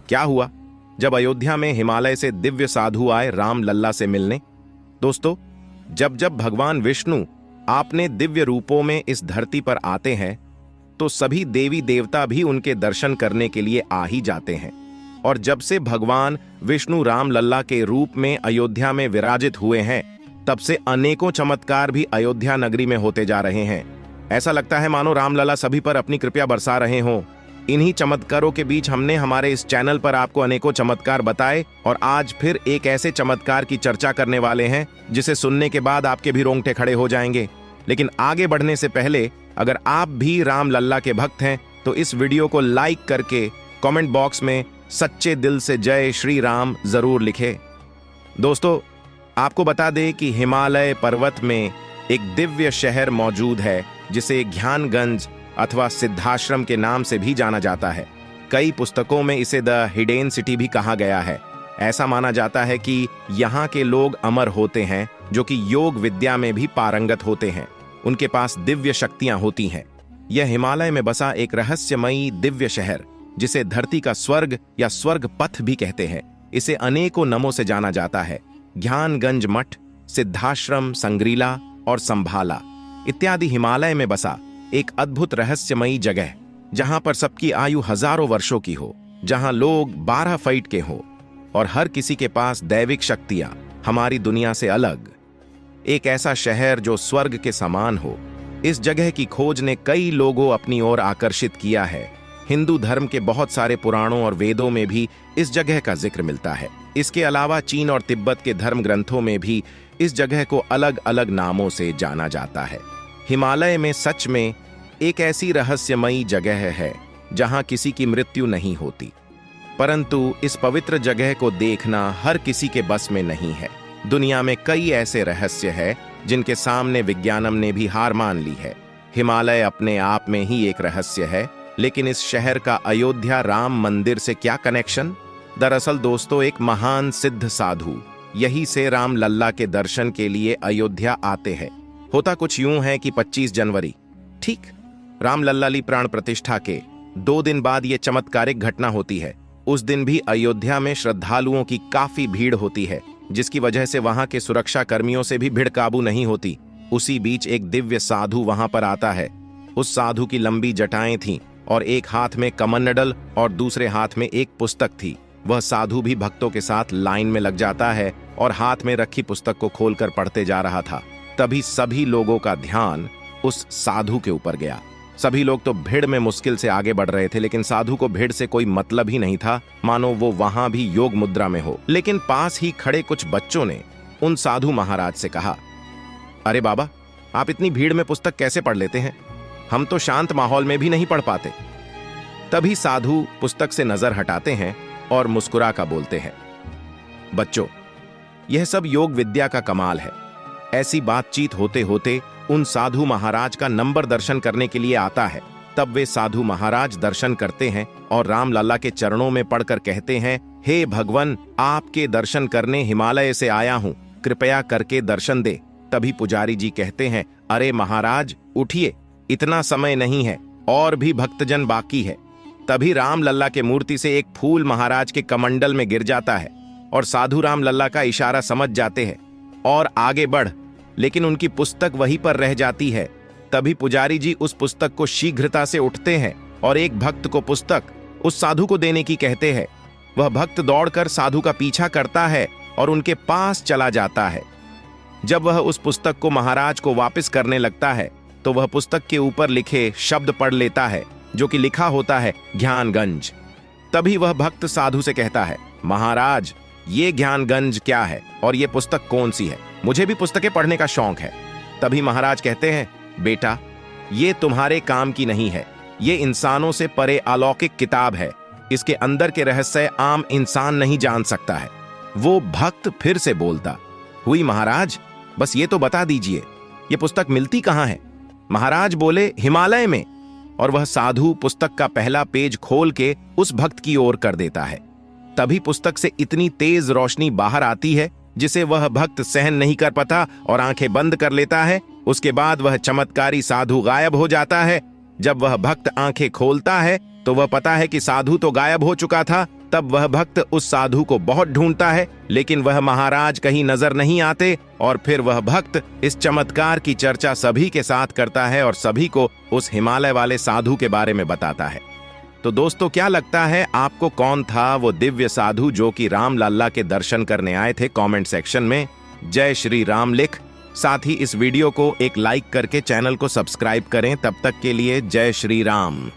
क्या हुआ जब अयोध्या में हिमालय से दिव्य साधु आए राम लल्ला से मिलने। दोस्तों, जब जब भगवान विष्णु आपने दिव्य रूपों में इस धरती पर आते हैं तो सभी देवी देवता भी उनके दर्शन करने के लिए आ ही जाते हैं। और जब से भगवान विष्णु राम लल्ला के रूप में अयोध्या में विराजित हुए हैं, तब से अनेकों चमत्कार भी अयोध्या नगरी में होते जा रहे हैं। ऐसा लगता है मानो राम लल्ला सभी पर अपनी कृपा बरसा रहे हों। इन्हीं चमत्कारों के बीच हमने हमारे इस चैनल पर आपको अनेकों चमत्कार बताए और आज फिर एक ऐसे चमत्कार की चर्चा करने वाले हैं जिसे सुनने के बाद आपके भी रोंगटे खड़े हो जाएंगे। लेकिन आगे बढ़ने से पहले अगर आप भी राम लल्ला के भक्त हैं तो इस वीडियो को लाइक करके कमेंट बॉक्स में सच्चे दिल से जय श्री राम जरूर लिखें। दोस्तों, आपको बता दें कि हिमालय पर्वत में एक दिव्य शहर मौजूद है जिसे ज्ञानगंज अथवा सिद्धाश्रम के नाम से भी जाना जाता है। कई पुस्तकों में इसे द हिडेन सिटी भी कहा गया है। ऐसा माना जाता है कि यहाँ के लोग अमर होते हैं जो कि योग विद्या में भी पारंगत होते हैं। उनके पास दिव्य शक्तियां होती हैं। यह हिमालय में बसा एक रहस्यमयी दिव्य शहर जिसे धरती का स्वर्ग या स्वर्ग पथ भी कहते हैं। इसे अनेकों नामों से जाना जाता है। ज्ञानगंज मठ, सिद्धाश्रम, संग्रीला और संभाला इत्यादि हिमालय में बसा एक अद्भुत रहस्यमयी जगह, जहां पर सबकी आयु हजारों वर्षों की हो, जहां लोग 12 फीट के हो और हर किसी के पास दैविक शक्तियां हमारी दुनिया से अलग। एक ऐसा शहर जो स्वर्ग के समान हो। इस जगह की खोज ने कई लोगों अपनी ओर आकर्षित किया है। हिंदू धर्म के बहुत सारे पुराणों और वेदों में भी इस जगह का जिक्र मिलता है। इसके अलावा चीन और तिब्बत के धर्म ग्रंथों में भी इस जगह को अलग अलग नामों से जाना जाता है। हिमालय में सच में एक ऐसी रहस्यमयी जगह है जहां किसी की मृत्यु नहीं होती, परंतु इस पवित्र जगह को देखना हर किसी के बस में नहीं है। दुनिया में कई ऐसे रहस्य हैं जिनके सामने विज्ञानम ने भी हार मान ली है। हिमालय अपने आप में ही एक रहस्य है, लेकिन इस शहर का अयोध्या राम मंदिर से क्या कनेक्शन? दरअसल दोस्तों, एक महान सिद्ध साधु यही से राम लल्ला के दर्शन के लिए अयोध्या आते हैं। होता कुछ यूं है कि 25 जनवरी, ठीक राम लल्ला प्राण प्रतिष्ठा के 2 दिन बाद यह चमत्कारिक घटना होती है। उस दिन भी अयोध्या में श्रद्धालुओं की काफी भीड़ होती है, जिसकी वजह से वहां के सुरक्षा कर्मियों से भी भीड़ काबू नहीं होती। उसी बीच एक दिव्य साधु वहां पर आता है। उस साधु की लंबी जटाएं थीं और एक हाथ में कमंडल और दूसरे हाथ में एक पुस्तक थी। वह साधु भी भक्तों के साथ लाइन में लग जाता है और हाथ में रखी पुस्तक को खोलकर पढ़ते जा रहा था। तभी सभी लोगों का ध्यान उस साधु के ऊपर गया। सभी लोग तो भीड़ में मुश्किल से आगे बढ़ रहे थे, लेकिन साधु को भीड़ से कोई मतलब ही नहीं था, मानो वो वहां भी योग मुद्रा में हो। लेकिन पास ही खड़े कुछ बच्चों ने उन साधु महाराज से कहा, अरे बाबा, आप इतनी भीड़ में पुस्तक कैसे पढ़ लेते हैं? हम तो शांत माहौल में भी नहीं पढ़ पाते। तभी साधु पुस्तक से नजर हटाते हैं और मुस्कुरा कर बोलते हैं, बच्चों, यह सब योग विद्या का कमाल है। ऐसी बातचीत होते होते उन साधु महाराज का नंबर दर्शन करने के लिए आता है। तब वे साधु महाराज दर्शन करते हैं और राम लल्ला के चरणों में पड़कर कहते हैं, हे भगवान, आपके दर्शन करने हिमालय से आया हूं, कृपया करके दर्शन दे। तभी पुजारी जी कहते हैं, अरे महाराज उठिए, इतना समय नहीं है, और भी भक्तजन बाकी है। तभी राम लल्ला के मूर्ति से एक फूल महाराज के कमंडल में गिर जाता है और साधु राम लल्ला का इशारा समझ जाते हैं और आगे बढ़, लेकिन उनकी पुस्तक वहीं पर रह जाती है। तभी पुजारी जी उस पुस्तक को शीघ्रता से उठते हैं और एक भक्त को पुस्तक उस साधु को देने की कहते हैं। वह भक्त दौड़कर साधु का पीछा करता है और उनके पास चला जाता है। जब वह उस पुस्तक को महाराज को वापस करने लगता है तो वह पुस्तक के ऊपर लिखे शब्द पढ़ लेता है, जो कि लिखा होता है ज्ञानगंज। तभी वह भक्त साधु से कहता है, महाराज, ये ज्ञानगंज क्या है और ये पुस्तक कौन सी है? मुझे भी पुस्तकें पढ़ने का शौक है। तभी महाराज कहते हैं, बेटा, ये तुम्हारे काम की नहीं है। ये इंसानों से परे अलौकिक किताब है। इसके अंदर के रहस्य आम इंसान नहीं जान सकता है। वो भक्त फिर से बोलता, हुई महाराज, बस ये तो बता दीजिए, ये पुस्तक मिलती कहाँ है? महाराज बोले, हिमालय में। और वह साधु पुस्तक का पहला पेज खोल के उस भक्त की ओर कर देता है। तभी पुस्तक से इतनी तेज रोशनी बाहर आती है जिसे वह भक्त सहन नहीं कर पाता और आंखें बंद कर लेता है। उसके बाद वह चमत्कारी साधु गायब हो जाता है। जब वह भक्त आंखें खोलता है तो वह पता है कि साधु तो गायब हो चुका था, तब वह भक्त उस साधु को बहुत ढूंढता है, लेकिन वह महाराज कहीं नजर नहीं आते और फिर वह भक्त इस चमत्कार की चर्चा सभी के साथ करता है और सभी को उस हिमालय वाले साधु के बारे में बताता है। तो दोस्तों, क्या लगता है आपको, कौन था वो दिव्य साधु जो कि राम लल्ला के दर्शन करने आए थे? कमेंट सेक्शन में जय श्री राम लिख, साथ ही इस वीडियो को एक लाइक करके चैनल को सब्सक्राइब करें। तब तक के लिए जय श्री राम।